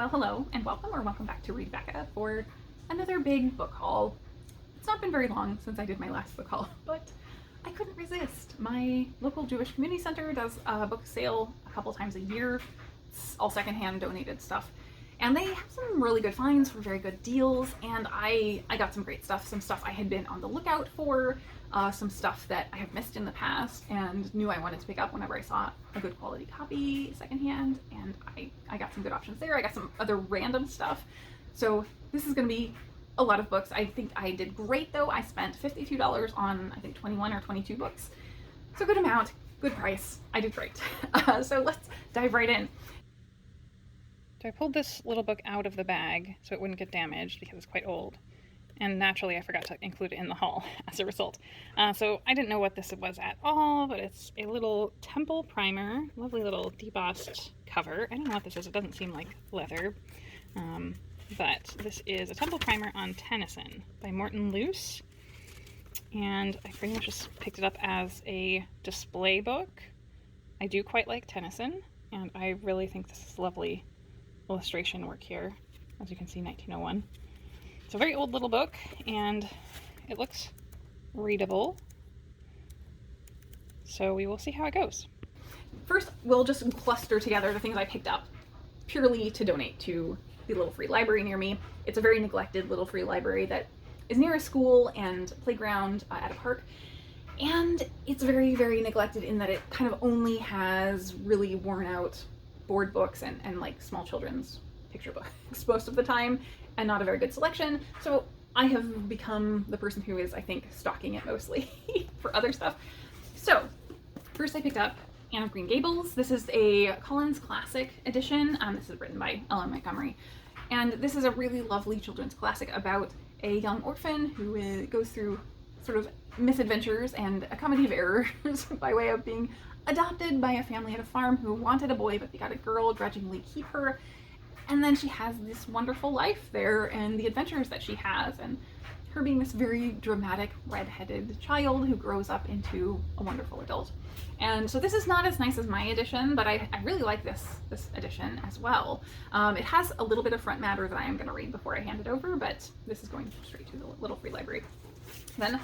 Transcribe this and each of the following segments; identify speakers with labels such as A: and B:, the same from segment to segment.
A: Well, hello and welcome back to Read Becca for another big book haul. It's not been very long since I did my last book haul, but I couldn't resist. My local Jewish community center does a book sale a couple times a year. It's all secondhand donated stuff. And they have some really good finds for very good deals, and I got some great stuff, some stuff I had been on the lookout for, some stuff that I have missed in the past and knew I wanted to pick up whenever I saw a good quality copy secondhand, and I got some good options there. I got some other random stuff. So this is going to be a lot of books. I think I did great though. I spent $52 on I think 21 or 22 books. So good amount, good price. I did great. So let's dive right in. So I pulled this little book out of the bag so it wouldn't get damaged because it's quite old. And naturally I forgot to include it in the haul as a result. So I didn't know what this was at all, but it's a little Temple primer, lovely little debossed cover. I don't know what this is, it doesn't seem like leather. But this is a Temple primer on Tennyson by Morton Luce. And I pretty much just picked it up as a display book. I do quite like Tennyson, and I really think this is lovely illustration work here. As you can see, 1901. It's a very old little book, and it looks readable. So we will see how it goes. First, we'll just cluster together the things I picked up purely to donate to the little free library near me. It's a very neglected little free library that is near a school and playground at a park. And it's very, very neglected in that it kind of only has really worn out board books and like small children's picture books most of the time, and not a very good selection. So I have become the person who is, I think, stocking it mostly for other stuff. So first I picked up Anne of Green Gables. This is a Collins Classic edition. This is written by Ellen Montgomery. And this is a really lovely children's classic about a young orphan who goes through sort of misadventures and a comedy of errors by way of being adopted by a family at a farm who wanted a boy, but they got a girl, grudgingly keep her. And then she has this wonderful life there and the adventures that she has, and her being this very dramatic red-headed child who grows up into a wonderful adult. And so this is not as nice as my edition, but I really like this edition as well. It has a little bit of front matter that I am going to read before I hand it over, but this is going straight to the little free library. Then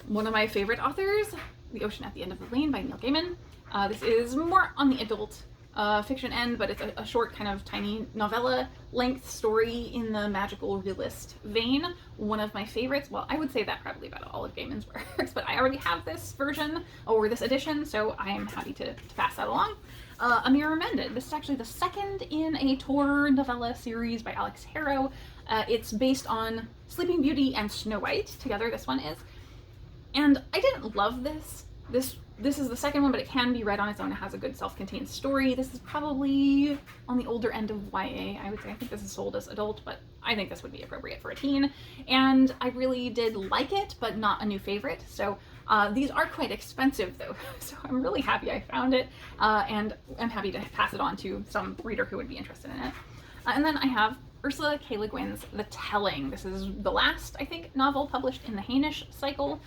A: one of my favorite authors, The Ocean at the End of the Lane by Neil Gaiman. This is more on the adult fiction end, but it's a short kind of tiny novella length story in the magical realist vein. One of my favorites. Well, I would say that probably about all of Gaiman's works, but I already have this version or this edition, so I am happy to pass that along. A Mirror Mended. This is actually the second in a Tor novella series by Alex Harrow. It's based on Sleeping Beauty and Snow White together, this one is. And I didn't love this. This is the second one, but it can be read on its own. It has a good self-contained story. This is probably on the older end of YA, I would say. I think this is sold as adult, but I think this would be appropriate for a teen. And I really did like it, but not a new favorite. So these are quite expensive though. So I'm really happy I found it, and I'm happy to pass it on to some reader who would be interested in it. And then I have Ursula K. Le Guin's The Telling. This is the last, I think, novel published in the Hainish cycle,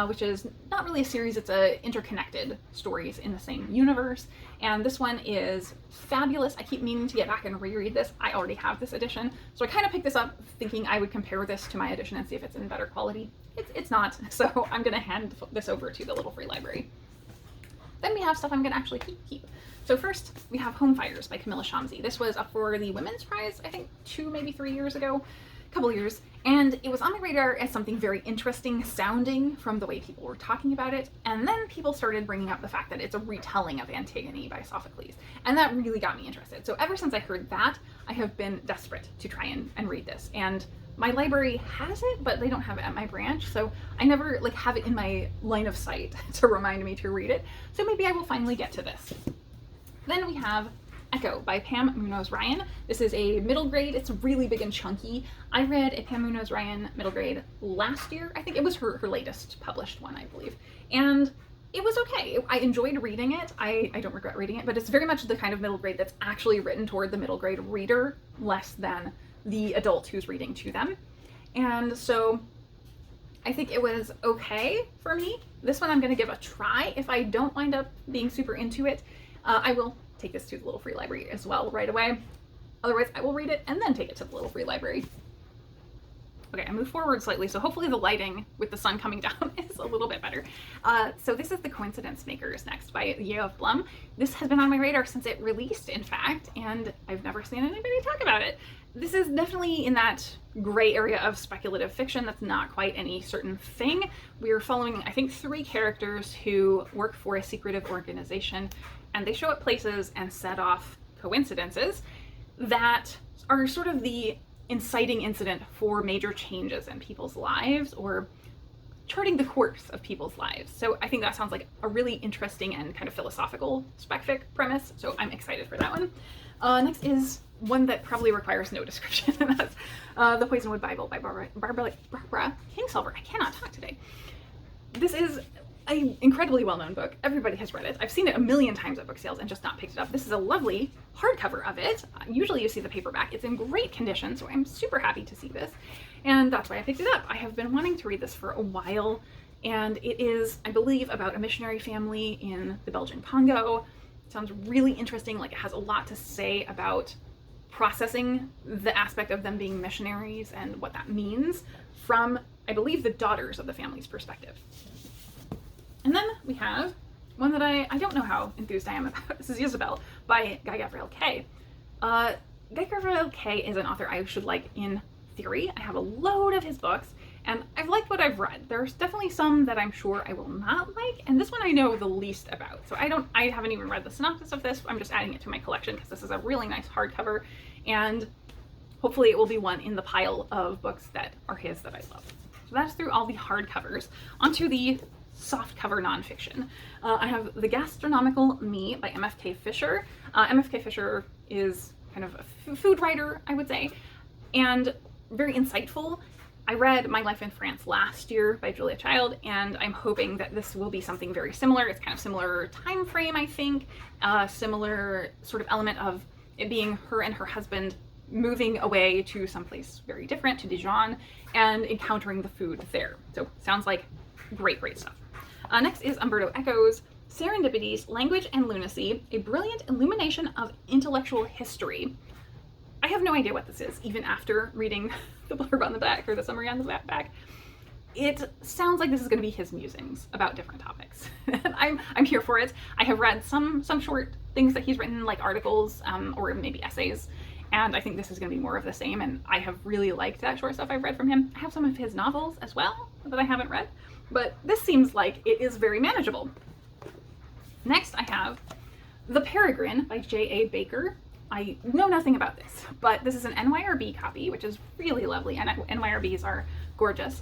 A: which is not really a series, it's interconnected stories in the same universe. And this one is fabulous. I keep meaning to get back and reread this. I already have this edition, so I kind of picked this up thinking I would compare this to my edition and see if it's in better quality. It's not, so I'm going to hand this over to the little free library. Then we have stuff I'm going to actually keep. So first, we have Home Fires by Camilla Shamsi. This was up for the Women's Prize, I think 2, maybe 3 years ago, a couple years, and it was on my radar as something very interesting sounding from the way people were talking about it, and then people started bringing up the fact that it's a retelling of Antigone by Sophocles, and that really got me interested. So ever since I heard that, I have been desperate to try and read this, and my library has it, but they don't have it at my branch, so I never have it in my line of sight to remind me to read it, so maybe I will finally get to this. Then we have Echo by Pam Munoz-Ryan. This is a middle grade. It's really big and chunky. I read a Pam Munoz-Ryan middle grade last year. I think it was her latest published one, I believe. And it was okay. I enjoyed reading it. I don't regret reading it, but it's very much the kind of middle grade that's actually written toward the middle grade reader, less than the adult who's reading to them. And so I think it was okay for me. This one I'm going to give a try. If I don't wind up being super into it, I will take this to the little free library as well right away. Otherwise, I will read it and then take it to the Little Free Library. Okay, I moved forward slightly, so hopefully the lighting with the sun coming down is a little bit better. So this is The Coincidence Makers next by Yeov Blum. This has been on my radar since it released, in fact, and I've never seen anybody talk about it. This is definitely in that gray area of speculative fiction that's not quite any certain thing. We are following, I think, 3 characters who work for a secretive organization, and they show up places and set off coincidences that are sort of the inciting incident for major changes in people's lives, or charting the course of people's lives. So I think that sounds like a really interesting and kind of philosophical spec-fic premise, so I'm excited for that one. Next is one that probably requires no description, and that's The Poisonwood Bible by Barbara Kingsolver. I cannot talk today. This is an incredibly well-known book. Everybody has read it. I've seen it a million times at book sales and just not picked it up. This is a lovely hardcover of it. Usually you see the paperback. It's in great condition, so I'm super happy to see this. And that's why I picked it up. I have been wanting to read this for a while, and it is, I believe, about a missionary family in the Belgian Congo. It sounds really interesting, like it has a lot to say about processing the aspect of them being missionaries and what that means from, I believe, the daughters of the family's perspective. And then we have one that I don't know how enthused I am about. This is Isabel by Guy Gavriel Kay. Guy Gavriel Kay is an author I should like in theory. I have a load of his books, and I've liked what I've read. There's definitely some that I'm sure I will not like, and this one I know the least about. So I haven't even read the synopsis of this. I'm just adding it to my collection because this is a really nice hardcover, and hopefully it will be one in the pile of books that are his that I love. So that's through all the hardcovers. Onto the softcover nonfiction. I have The Gastronomical Me by M.F.K. Fisher. M.F.K. Fisher is kind of a food writer, I would say, and very insightful. I read My Life in France last year by Julia Child, and I'm hoping that this will be something very similar. It's kind of similar time frame, I think, similar sort of element of it being her and her husband moving away to someplace very different, to Dijon, and encountering the food there. So sounds like great stuff. Next is Umberto Eco's Serendipities, Language and Lunacy, a brilliant illumination of intellectual history. I have no idea what this is, even after reading the blurb on the back, or the summary on the back. It sounds like this is going to be his musings about different topics. I'm here for it. I have read some short things that he's written, like articles, or maybe essays, and I think this is going to be more of the same, and I have really liked that short stuff I've read from him. I have some of his novels as well that I haven't read, but this seems like it is very manageable. Next, I have The Peregrine by J.A. Baker. I know nothing about this, but this is an NYRB copy, which is really lovely, and NYRBs are gorgeous.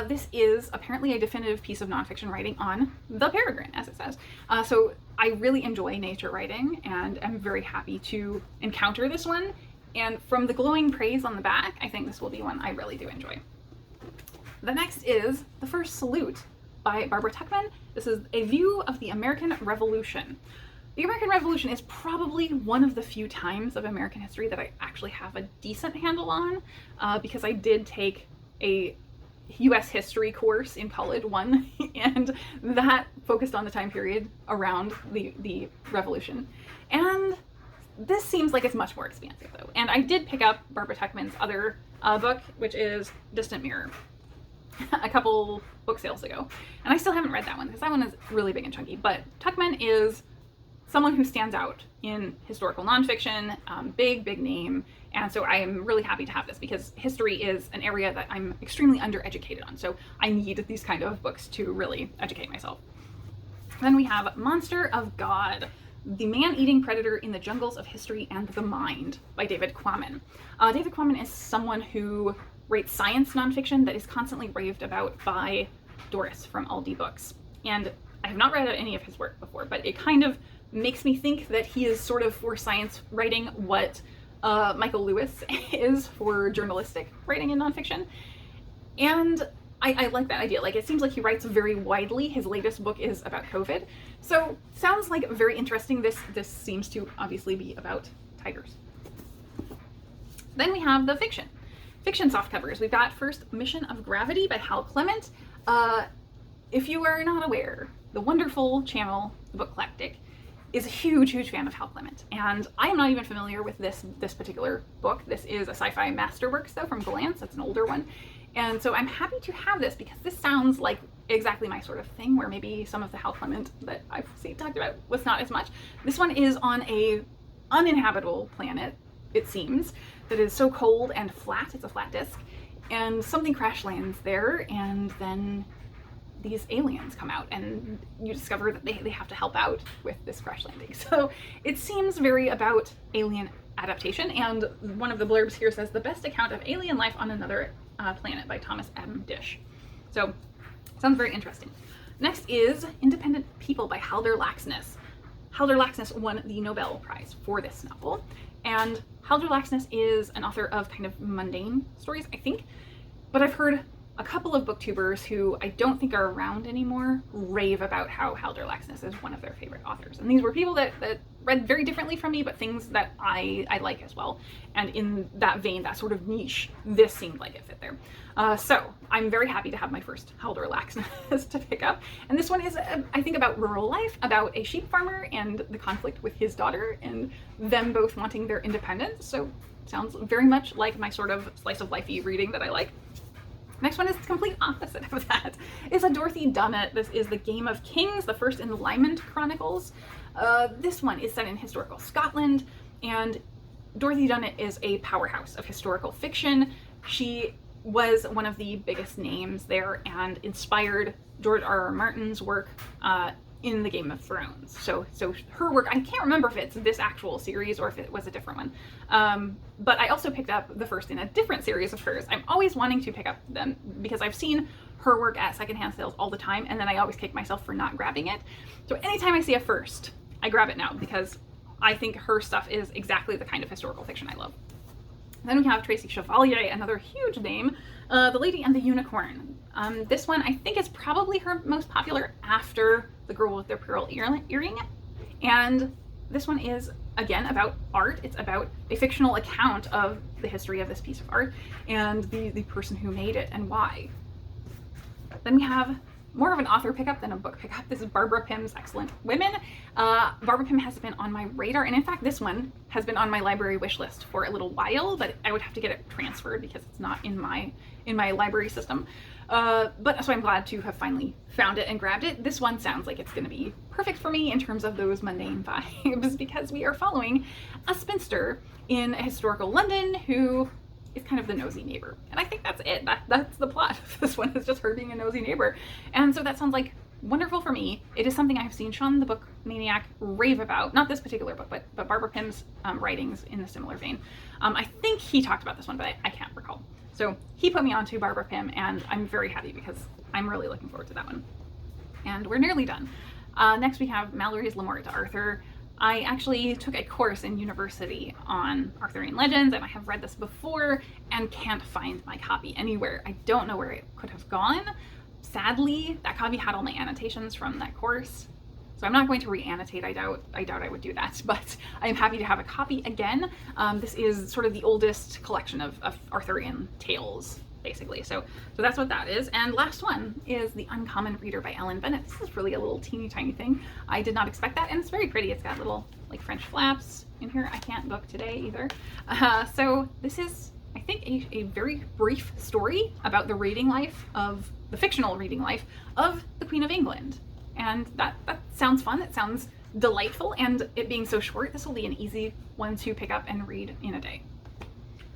A: This is apparently a definitive piece of nonfiction writing on the peregrine, as it says. So I really enjoy nature writing, and I'm very happy to encounter this one. And from the glowing praise on the back, I think this will be one I really do enjoy. The next is The First Salute by Barbara Tuchman. This is a view of the American Revolution. The American Revolution is probably one of the few times of American history that I actually have a decent handle on, because I did take a US history course in college, one, and that focused on the time period around the Revolution. And this seems like it's much more expansive, though. And I did pick up Barbara Tuchman's other book, which is Distant Mirror, a couple book sales ago. And I still haven't read that one, because that one is really big and chunky. But Tuchman is someone who stands out in historical nonfiction, big name, and so I am really happy to have this, because history is an area that I'm extremely undereducated on, so I need these kind of books to really educate myself. Then we have Monster of God, The Man-Eating Predator in the Jungles of History and the Mind by David Quammen. David Quammen is someone who writes science nonfiction that is constantly raved about by Doris from Aldi Books, and I have not read any of his work before, but it kind of makes me think that he is sort of for science writing what Michael Lewis is for journalistic writing in nonfiction. And I like that idea. Like, it seems like he writes very widely. His latest book is about COVID. So sounds like very interesting. This seems to obviously be about tigers. Then we have the fiction softcovers. We've got first Mission of Gravity by Hal Clement. If you are not aware, the wonderful channel, The Booklectic, is a huge, huge fan of Hal Clement. And I am not even familiar with this particular book. This is a sci-fi masterworks though from Glance. It's an older one. And so I'm happy to have this because this sounds like exactly my sort of thing, where maybe some of the Hal Clement that I've talked about was not as much. This one is on a uninhabitable planet, it seems, that is so cold and flat. It's a flat disk. And something crash lands there, and then these aliens come out, and you discover that they have to help out with this crash landing. So it seems very about alien adaptation, and one of the blurbs here says, "The best account of alien life on another planet" by Thomas M. Dish. So sounds very interesting. Next is Independent People by Halder Laxness. Halder Laxness won the Nobel Prize for this novel, and Halder Laxness is an author of kind of mundane stories, I think, but I've heard a couple of booktubers who I don't think are around anymore rave about how Halder Laxness is one of their favorite authors. And these were people that read very differently from me, but things that I like as well. And in that vein, that sort of niche, this seemed like it fit there. So I'm very happy to have my first Halder Laxness to pick up. And this one is, I think, about rural life, about a sheep farmer and the conflict with his daughter and them both wanting their independence. So sounds very much like my sort of slice of life-y reading that I like. Next one is the complete opposite of that. It's a Dorothy Dunnett. This is The Game of Kings, the first in the Lymond Chronicles. This one is set in historical Scotland, and Dorothy Dunnett is a powerhouse of historical fiction. She was one of the biggest names there and inspired George R.R. Martin's work in the Game of Thrones. So her work, I can't remember if it's this actual series or if it was a different one. But I also picked up the first in a different series of hers. I'm always wanting to pick up them because I've seen her work at secondhand sales all the time, and then I always kick myself for not grabbing it. So anytime I see a first, I grab it now because I think her stuff is exactly the kind of historical fiction I love. Then we have Tracy Chevalier, another huge name, The Lady and the Unicorn. This one I think is probably her most popular after The Girl with the Pearl Earring. And this one is, again, about art. It's about a fictional account of the history of this piece of art and the person who made it and why. Then we have more of an author pickup than a book pickup. This is Barbara Pym's Excellent Women. Barbara Pym has been on my radar, and in fact this one has been on my library wish list for a little while, but I would have to get it transferred because it's not in my library system. But so I'm glad to have finally found it and grabbed it. This one sounds like it's going to be perfect for me in terms of those mundane vibes because we are following a spinster in historical London who is kind of the nosy neighbor. And I think that's it. That's the plot. This one is just her being a nosy neighbor. And so that sounds like wonderful for me. It is something I've seen Sean the Book Maniac rave about. Not this particular book, but Barbara Pym's writings in a similar vein. I think he talked about this one, but I can't recall. So he put me onto Barbara Pym, and I'm very happy because I'm really looking forward to that one. And we're nearly done. Next we have Mallory's Lamort to Arthur. I actually took a course in university on Arthurian legends, and I have read this before and can't find my copy anywhere. I don't know where it could have gone. Sadly, that copy had all my annotations from that course, so I'm not going to re-annotate. I doubt I would do that, but I am happy to have a copy again. This is sort of the oldest collection of Arthurian tales, basically. So that's what that is. And last one is The Uncommon Reader by Ellen Bennett. This is really a little teeny tiny thing. I did not expect that, and it's very pretty. It's got little like French flaps in here. I can't book today either. So this is, I think, a very brief story about the reading life of the fictional reading life of the Queen of England. And that sounds fun. It sounds delightful, and it being so short, this will be an easy one to pick up and read in a day.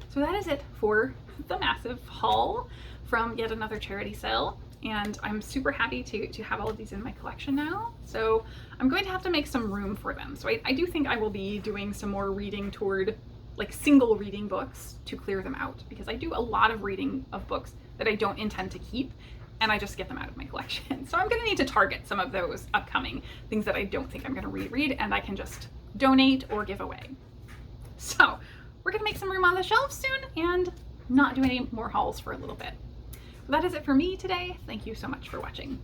A: So that is it for the massive haul from yet another charity sale, and I'm super happy to have all of these in my collection now. So I'm going to have to make some room for them. So I do think I will be doing some more reading toward like single reading books to clear them out, because I do a lot of reading of books that I don't intend to keep, and I just get them out of my collection. So I'm going to need to target some of those upcoming things that I don't think I'm going to reread, and I can just donate or give away. So we're going to make some room on the shelf soon and not do any more hauls for a little bit. So that is it for me today. Thank you so much for watching.